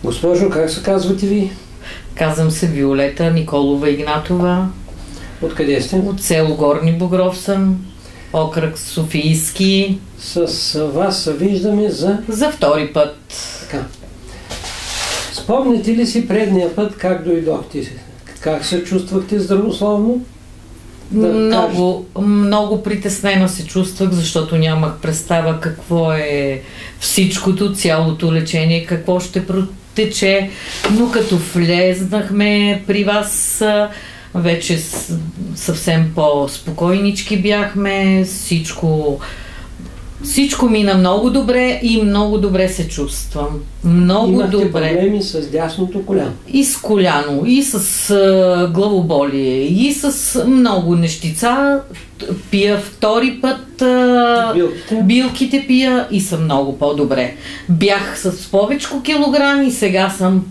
Госпожо, как се казвате ви? Казвам се Виолета Николова Игнатова. Откъде сте? От село Горни Богров съм, окръг Софийски. С вас се виждаме за втори път. Така. Спомните ли си предния път как дойдохте? Как се чувствахте здравословно? Много притеснена се чувствах, защото нямах представа какво е всичкото, цялото лечение, какво ще протече. Но като влезнахме при вас, вече съвсем по-спокойнички бяхме, всичко мина много добре и много добре се чувствам. Много добре. Имахте проблеми с дясното коляно? И с коляно, и с главоболие, и с много нещица. Пия втори път билките пия и съм много по-добре. Бях с повечко килограми, сега съм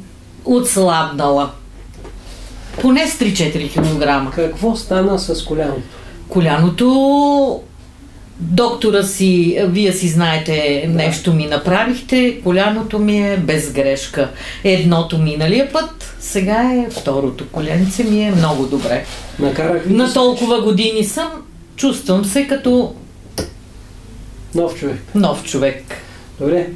отслабнала. Поне с 3-4 килограма. Какво стана с коляното? Коляното... Доктора си, вие си знаете, нещо ми направихте, коляното ми е без грешка. Едното миналия път, сега е второто коленце ми е много добре. На толкова години съм, чувствам се като нов човек. Добре.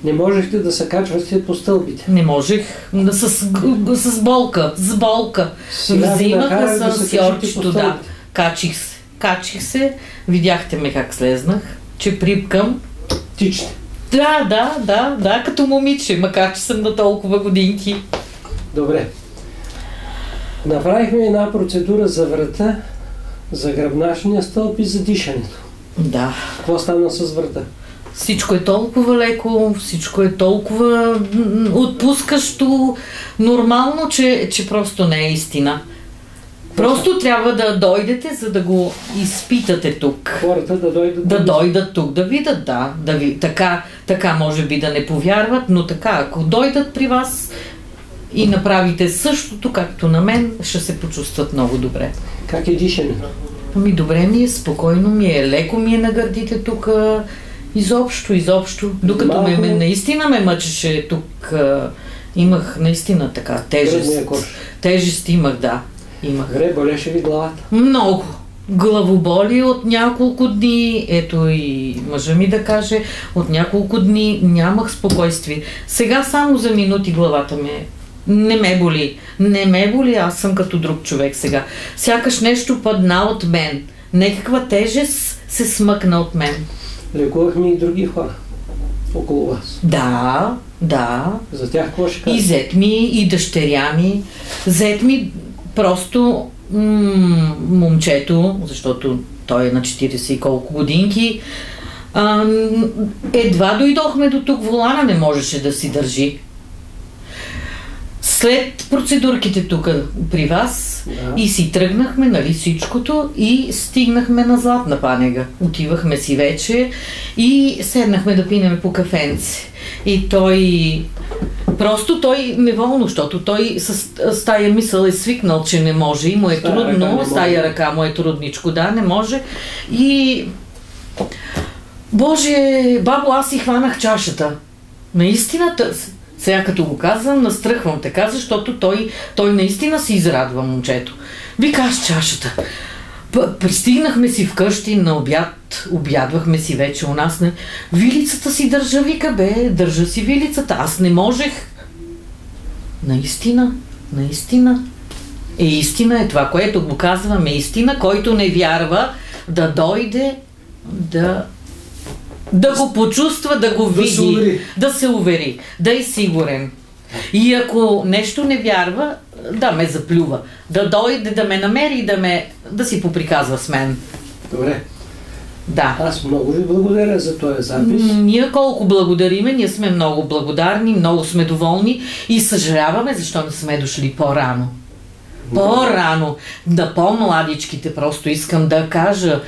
Не можехте да се качвате по стълбите? Не можех. С болка. Взимаха с сьорчето, да. Качих се, видяхте ме как слезнах, че припкам. Тичте. Да, като момиче, макар че съм на толкова годинки. Добре. Направихме една процедура за врата, за гръбначния стълб и за дишането. Да. Какво стана с врата? Всичко е толкова леко, всичко е толкова отпускащо, нормално, че просто не е истина. Просто трябва да дойдете, за да го изпитате тук. Хората да дойдат? Да дойдат тук, да видят, да. Така може би да не повярват, но така, ако дойдат при вас и направите същото, както на мен, ще се почувстват много добре. Как е дишането? Ами добре ми е, спокойно ми е, леко ми е на гърдите тук, изобщо. Докато наистина ме мъчеше тук, имах наистина така тежест имах, да. Добре, болеше ви главата? Много. Главоболи от няколко дни, ето и мъжа ми да каже, от няколко дни нямах спокойствие. Сега само за минути главата не ме боли, аз съм като друг човек сега. Сякаш нещо падна от мен, някаква тежест се смъкна от мен. Лекувахме и други хора около вас. Да. За тях какво ще кажа? И зет ми, и дъщеря ми. Зет ми просто момчето, защото той е на 40 и колко годинки, едва дойдохме до тук, волана не можеше да си държи. След процедурките тук при вас и си тръгнахме, нали всичкото, и стигнахме на Златна Панега. Отивахме си вече и седнахме да пинеме по кафенце. И той неволно, защото той с тая мисъл е свикнал, че не може и му е трудно, с тая ръка му е трудничко, да, не може. И Боже, бабо, аз си хванах чашата. Наистина, сега като го казвам, настръхвам така, защото той наистина се израдва, момчето. Вика, аз чашата. Пристигнахме си вкъщи на обяд, обядвахме си вече у нас. Вилицата си държа, вика, държа си вилицата. Аз не можех. Наистина. Истина е това, което го казваме. Истина, който не вярва, да дойде, да го почувства, да го види, да се увери, да е сигурен. И ако нещо не вярва, да ме заплюва, да дойде, да ме намери, да си поприказва с мен. Добре. Да. Аз много ви благодаря за този запис. Ние колко благодариме, ние сме много благодарни, много сме доволни и съжаляваме, защо не сме дошли по-рано. По-рано. Да по-младичките, просто искам да кажа,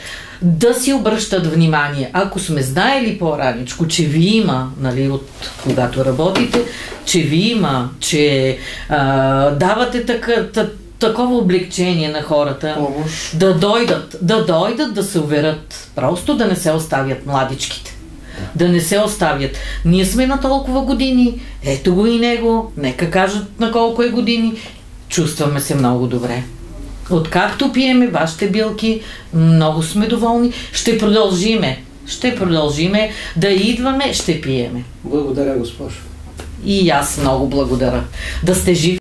да си обръщат внимание. Ако сме знаели по-раничко, че ви има, нали, от когато работите, че ви има, че давате такова облегчение на хората, да дойдат, да се уверят, просто да не се оставят младичките. Да не се оставят. Ние сме на толкова години, ето го и него, нека кажат на колко е години. Чувстваме се много добре. Откакто пиеме вашите билки, много сме доволни. Ще продължиме да идваме, ще пиеме. Благодаря, госпожо. И аз много благодаря. Да сте живи.